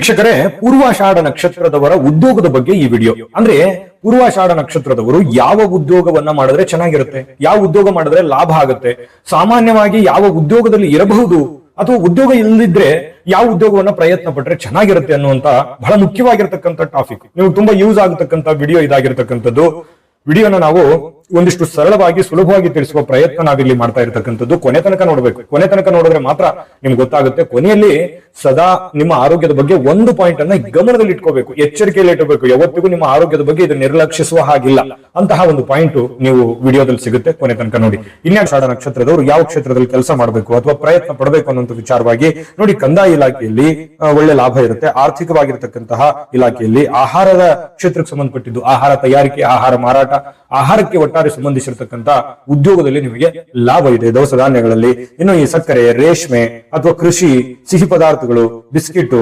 ವೀಕ್ಷಕರೇ, ಪೂರ್ವಾಷಾಢ ನಕ್ಷತ್ರದವರ ಉದ್ಯೋಗದ ಬಗ್ಗೆ ಈ ವಿಡಿಯೋ. ಅಂದ್ರೆ ಪೂರ್ವಾಷಾಢ ನಕ್ಷತ್ರದವರು ಯಾವ ಉದ್ಯೋಗವನ್ನ ಮಾಡಿದ್ರೆ ಚೆನ್ನಾಗಿರುತ್ತೆ, ಯಾವ ಉದ್ಯೋಗ ಮಾಡಿದ್ರೆ ಲಾಭ ಆಗುತ್ತೆ, ಸಾಮಾನ್ಯವಾಗಿ ಯಾವ ಉದ್ಯೋಗದಲ್ಲಿ ಇರಬಹುದು ಅಥವಾ ಉದ್ಯೋಗ ಇಲ್ಲದಿದ್ರೆ ಯಾವ ಉದ್ಯೋಗವನ್ನ ಪ್ರಯತ್ನ ಪಟ್ರೆ ಚೆನ್ನಾಗಿರುತ್ತೆ ಅನ್ನುವಂತ ಬಹಳ ಮುಖ್ಯವಾಗಿರ್ತಕ್ಕಂಥ ಟಾಪಿಕ್. ನೀವು ತುಂಬಾ ಯೂಸ್ ಆಗತಕ್ಕಂಥ ವಿಡಿಯೋ ಇದಾಗಿರ್ತಕ್ಕಂಥದ್ದು. ವಿಡಿಯೋನ ನಾವು ಒಂದಿಷ್ಟು ಸರಳವಾಗಿ ಸುಲಭವಾಗಿ ತಿಳಿಸುವ ಪ್ರಯತ್ನ ನಾವಿಲ್ಲಿ ಮಾಡ್ತಾ ಇರತಕ್ಕಂಥದ್ದು. ಕೊನೆ ತನಕ ನೋಡ್ಬೇಕು. ಕೊನೆ ತನಕ ನೋಡಿದ್ರೆ ಮಾತ್ರ ನಿಮ್ಗೆ ಗೊತ್ತಾಗುತ್ತೆ. ಕೊನೆಯಲ್ಲಿ ಸದಾ ನಿಮ್ಮ ಆರೋಗ್ಯದ ಬಗ್ಗೆ ಒಂದು ಪಾಯಿಂಟ್ ಅನ್ನ ಗಮನದಲ್ಲಿ ಇಟ್ಕೋಬೇಕು, ಎಚ್ಚರಿಕೆಯಲ್ಲಿ ಇಟ್ಟಬೇಕು. ಯಾವತ್ತಿಗೂ ನಿಮ್ಮ ಆರೋಗ್ಯದ ಬಗ್ಗೆ ಇದನ್ನು ನಿರ್ಲಕ್ಷಿಸುವ ಹಾಗಿಲ್ಲ. ಅಂತಹ ಒಂದು ಪಾಯಿಂಟ್ ನೀವು ವಿಡಿಯೋದಲ್ಲಿ ಸಿಗುತ್ತೆ. ಕೊನೆ ತನಕ ನೋಡಿ. ಆಷಾಢ ನಕ್ಷತ್ರದವರು ಯಾವ ಕ್ಷೇತ್ರದಲ್ಲಿ ಕೆಲಸ ಮಾಡಬೇಕು ಅಥವಾ ಪ್ರಯತ್ನ ಪಡಬೇಕು ಅನ್ನುವಂಥ ವಿಚಾರವಾಗಿ ನೋಡಿ. ಕಂದಾಯ ಇಲಾಖೆಯಲ್ಲಿ ಒಳ್ಳೆ ಲಾಭ ಇರುತ್ತೆ. ಆರ್ಥಿಕವಾಗಿರ್ತಕ್ಕಂತಹ ಇಲಾಖೆಯಲ್ಲಿ ಆಹಾರದ ಕ್ಷೇತ್ರಕ್ಕೆ ಸಂಬಂಧಪಟ್ಟಿದ್ದು, ಆಹಾರ ತಯಾರಿಕೆ, ಆಹಾರ ಮಾರಾಟ, ಆಹಾರಕ್ಕೆ ಒಟ್ಟಾರೆ ಸಂಬಂಧಿಸಿರ್ತಕ್ಕಂಥ ಉದ್ಯೋಗದಲ್ಲಿ ನಿಮಗೆ ಲಾಭ ಇದೆ. ದವಸ ಧಾನ್ಯಗಳಲ್ಲಿ, ಇನ್ನು ಈ ಸಕ್ಕರೆ, ರೇಷ್ಮೆ ಅಥವಾ ಕೃಷಿ, ಸಿಹಿ ಪದಾರ್ಥಗಳು, ಬಿಸ್ಕಿಟ್,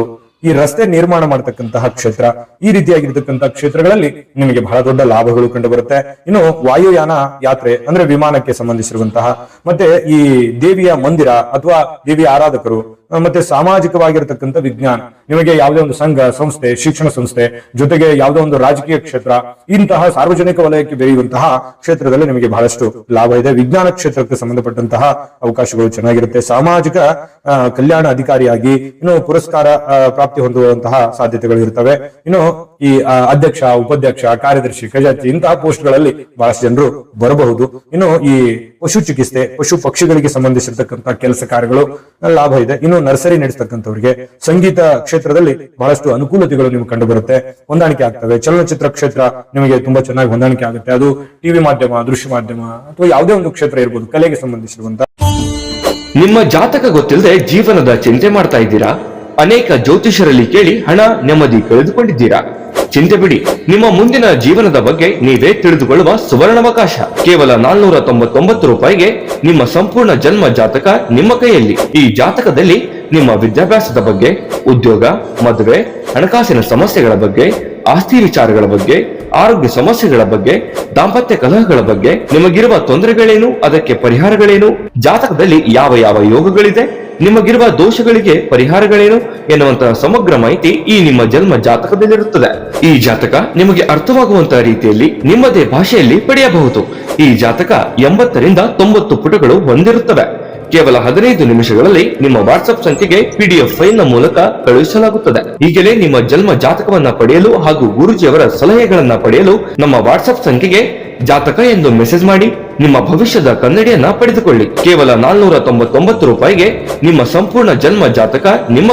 ಈ ರಸ್ತೆ ನಿರ್ಮಾಣ ಮಾಡತಕ್ಕಂತಹ ಕ್ಷೇತ್ರ, ಈ ರೀತಿಯಾಗಿರ್ತಕ್ಕಂತಹ ಕ್ಷೇತ್ರಗಳಲ್ಲಿ ನಿಮಗೆ ಬಹಳ ದೊಡ್ಡ ಲಾಭಗಳು ಕಂಡು ಬರುತ್ತೆ. ಇನ್ನು ವಾಯುಯಾನ ಯಾತ್ರೆ ಅಂದ್ರೆ ವಿಮಾನಕ್ಕೆ ಸಂಬಂಧಿಸಿರುವಂತಹ, ಮತ್ತೆ ಈ ದೇವಿಯ ಮಂದಿರ ಅಥವಾ ದೇವಿಯ ಆರಾಧಕರು, ಮತ್ತೆ ಸಾಮಾಜಿಕವಾಗಿರ್ತಕ್ಕಂಥ ವಿಜ್ಞಾನ, ನಿಮಗೆ ಯಾವುದೇ ಒಂದು ಸಂಘ ಸಂಸ್ಥೆ, ಶಿಕ್ಷಣ ಸಂಸ್ಥೆ, ಜೊತೆಗೆ ಯಾವುದೋ ಒಂದು ರಾಜಕೀಯ ಕ್ಷೇತ್ರ, ಇಂತಹ ಸಾರ್ವಜನಿಕ ವಲಯಕ್ಕೆ ಬೆರೆಯುವಂತಹ ಕ್ಷೇತ್ರದಲ್ಲಿ ನಿಮಗೆ ಬಹಳಷ್ಟು ಲಾಭ ಇದೆ. ವಿಜ್ಞಾನ ಕ್ಷೇತ್ರಕ್ಕೆ ಸಂಬಂಧಪಟ್ಟಂತಹ ಅವಕಾಶಗಳು ಚೆನ್ನಾಗಿರುತ್ತೆ. ಸಾಮಾಜಿಕ ಕಲ್ಯಾಣ ಅಧಿಕಾರಿಯಾಗಿ ಇನ್ನು ಪುರಸ್ಕಾರ ಪ್ರಾಪ್ತಿ ಹೊಂದುವಂತಹ ಸಾಧ್ಯತೆಗಳು ಇರ್ತವೆ. ಇನ್ನು ಈ ಅಧ್ಯಕ್ಷ, ಉಪಾಧ್ಯಕ್ಷ, ಕಾರ್ಯದರ್ಶಿ, ಖಜಾಂಚಿ ಇಂತಹ ಪೋಸ್ಟ್ ಗಳಲ್ಲಿ ಬಹಳಷ್ಟು ಜನರು ಬರಬಹುದು. ಇನ್ನು ಈ ಪಶು ಚಿಕಿತ್ಸೆ, ಪಶು ಪಕ್ಷಿಗಳಿಗೆ ಸಂಬಂಧಿಸಿರ್ತಕ್ಕಂತಹ ಕೆಲಸ ಕಾರ್ಯಗಳು ಲಾಭ ಇದೆ. ಇನ್ನು ನರ್ಸರಿ ನಡೆಸ್ತಕ್ಕಂಥವ್ರಿಗೆ, ಸಂಗೀತ ಕ್ಷೇತ್ರದಲ್ಲಿ ಬಹಳಷ್ಟು ಅನುಕೂಲತೆಗಳು ನಿಮ್ಗೆ ಕಂಡು ಬರುತ್ತೆ, ಹೊಂದಾಣಿಕೆ ಆಗ್ತವೆ. ಚಲನಚಿತ್ರ ಕ್ಷೇತ್ರ ನಿಮಗೆ ತುಂಬಾ ಚೆನ್ನಾಗಿ ಹೊಂದಾಣಿಕೆ ಆಗುತ್ತೆ. ಅದು ಟಿವಿ ಮಾಧ್ಯಮ, ದೃಶ್ಯ ಮಾಧ್ಯಮ ಅಥವಾ ಯಾವುದೇ ಒಂದು ಕ್ಷೇತ್ರ ಇರ್ಬೋದು, ಕಲೆಗೆ ಸಂಬಂಧಿಸಿರುವಂತ. ನಿಮ್ಮ ಜಾತಕ ಗೊತ್ತಿಲ್ಲದೆ ಜೀವನದ ಚಿಂತೆ ಮಾಡ್ತಾ ಇದ್ದೀರಾ? ಅನೇಕ ಜ್ಯೋತಿಷರಲ್ಲಿ ಕೇಳಿ ಹಣ, ನೆಮ್ಮದಿ ಕಳೆದುಕೊಂಡಿದ್ದೀರಾ? ಚಿಂತೆ ಬಿಡಿ, ನಿಮ್ಮ ಮುಂದಿನ ಜೀವನದ ಬಗ್ಗೆ ನೀವೇ ತಿಳಿದುಕೊಳ್ಳುವ ಸುವರ್ಣಾವಕಾಶ. ಕೇವಲ 499 ರೂಪಾಯಿಗೆ ನಿಮ್ಮ ಸಂಪೂರ್ಣ ಜನ್ಮ ಜಾತಕ ನಿಮ್ಮ ಕೈಯಲ್ಲಿ. ಈ ಜಾತಕದಲ್ಲಿ ನಿಮ್ಮ ವಿದ್ಯಾಭ್ಯಾಸದ ಬಗ್ಗೆ, ಉದ್ಯೋಗ, ಮದುವೆ, ಹಣಕಾಸಿನ ಸಮಸ್ಯೆಗಳ ಬಗ್ಗೆ, ಆಸ್ತಿ ವಿಚಾರಗಳ ಬಗ್ಗೆ, ಆರೋಗ್ಯ ಸಮಸ್ಯೆಗಳ ಬಗ್ಗೆ, ದಾಂಪತ್ಯ ಕಲಹಗಳ ಬಗ್ಗೆ, ನಿಮಗಿರುವ ತೊಂದರೆಗಳೇನು, ಅದಕ್ಕೆ ಪರಿಹಾರಗಳೇನು, ಜಾತಕದಲ್ಲಿ ಯಾವ ಯಾವ ಯೋಗಗಳಿದೆ, ನಿಮಗಿರುವ ದೋಷಗಳಿಗೆ ಪರಿಹಾರಗಳೇನು ಎನ್ನುವಂತಹ ಸಮಗ್ರ ಮಾಹಿತಿ ಈ ನಿಮ್ಮ ಜನ್ಮ ಜಾತಕದಲ್ಲಿರುತ್ತದೆ. ಈ ಜಾತಕ ನಿಮಗೆ ಅರ್ಥವಾಗುವಂತಹ ರೀತಿಯಲ್ಲಿ ನಿಮ್ಮದೇ ಭಾಷೆಯಲ್ಲಿ ಪಡೆಯಬಹುದು. ಈ ಜಾತಕ 80 ರಿಂದ 90 ಪುಟಗಳು ಹೊಂದಿರುತ್ತವೆ. ಕೇವಲ 15 ನಿಮಿಷಗಳಲ್ಲಿ ನಿಮ್ಮ ವಾಟ್ಸ್ಆಪ್ ಸಂಖ್ಯೆಗೆ PDF ಫೈಲ್ ನ ಮೂಲಕ ಕಳುಹಿಸಲಾಗುತ್ತದೆ. ಈಗಲೇ ನಿಮ್ಮ ಜನ್ಮ ಜಾತಕವನ್ನ ಪಡೆಯಲು ಹಾಗೂ ಗುರುಜಿಯವರ ಸಲಹೆಗಳನ್ನ ಪಡೆಯಲು ನಮ್ಮ ವಾಟ್ಸ್ಆಪ್ ಸಂಖ್ಯೆಗೆ ಜಾತಕ ಎಂದು ಮೆಸೇಜ್ ಮಾಡಿ ನಿಮ್ಮ ಭವಿಷ್ಯದ ಕನ್ನಡಿಯನ್ನ ಪಡೆದುಕೊಳ್ಳಿ. ಕೇವಲ 499 ರೂಪಾಯಿಗೆ ನಿಮ್ಮ ಸಂಪೂರ್ಣ ಜನ್ಮ ಜಾತಕ ನಿಮ್ಮ